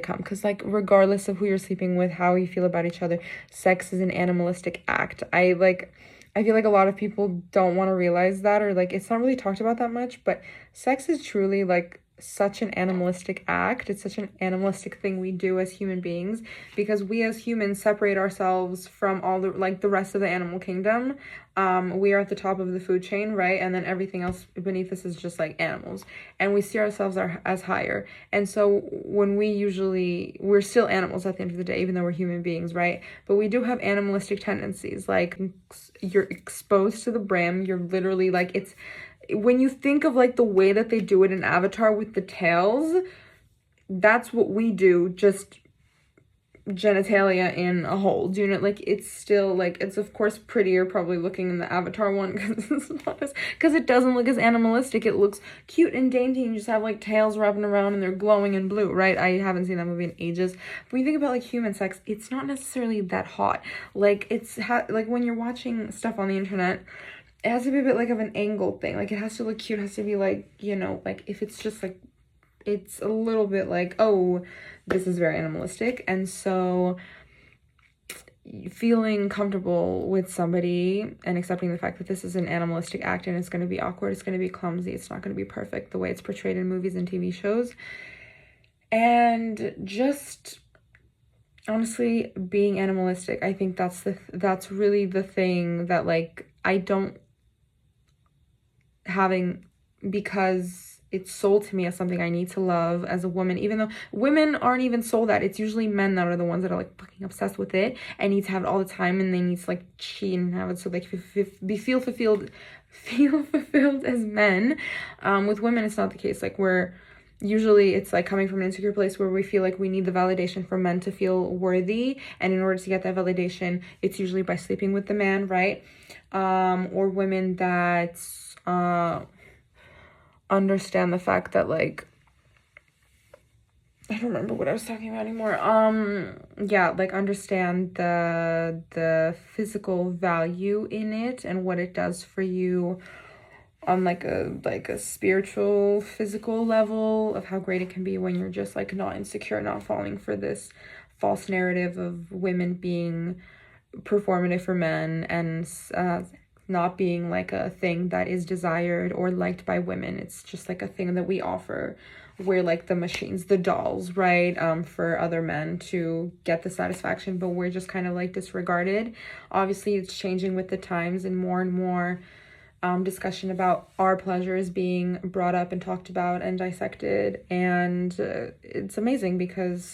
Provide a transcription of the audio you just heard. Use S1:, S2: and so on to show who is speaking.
S1: come, because like regardless of who you're sleeping with, how you feel about each other, sex is an animalistic act. I feel like a lot of people don't want to realize that, or like it's not really talked about that much, but sex is truly like such an animalistic act. It's such an animalistic thing we do as human beings, because we as humans separate ourselves from all the like the rest of the animal kingdom. We are at the top of the food chain, right? And then everything else beneath us is just like animals, and we see ourselves as higher. And so when we're still animals at the end of the day, even though we're human beings, right? But we do have animalistic tendencies. Like you're exposed to the brim. You're literally like, it's when you think of like the way that they do it in Avatar with the tails, that's what we do, just genitalia in a hole. Do you know, like it's still like, it's of course prettier probably looking in the Avatar one, because it doesn't look as animalistic. It looks cute and dainty, and you just have like tails wrapping around and they're glowing in blue, right? I haven't seen that movie in ages. But when you think about like human sex, it's not necessarily that hot. Like like when you're watching stuff on the internet, it has to be a bit like of an angle thing. Like it has to look cute. It has to be like, you know, like if it's just like, it's a little bit like, oh, this is very animalistic. And so feeling comfortable with somebody and accepting the fact that this is an animalistic act and it's going to be awkward, it's going to be clumsy, it's not going to be perfect the way it's portrayed in movies and TV shows. And just honestly being animalistic, I think that's really the thing that like I don't having, because it's sold to me as something I need to love as a woman, even though women aren't even sold that. It's usually men that are the ones that are like fucking obsessed with it and need to have it all the time, and they need to like cheat and have it so they can feel fulfilled as men. With women, it's not the case. Like usually it's like coming from an insecure place where we feel like we need the validation from men to feel worthy, and in order to get that validation, it's usually by sleeping with the man, right? Or women that understand the fact that like, I don't remember what I was talking about anymore. Yeah, like understand the physical value in it and what it does for you on like a spiritual, physical level, of how great it can be when you're just like not insecure, not falling for this false narrative of women being performative for men, and not being like a thing that is desired or liked by women. It's just like a thing that we offer. We're like the machines, the dolls, right? For other men to get the satisfaction, but we're just kind of like disregarded. Obviously, it's changing with the times, and more discussion about our pleasures being brought up and talked about and dissected. And it's amazing because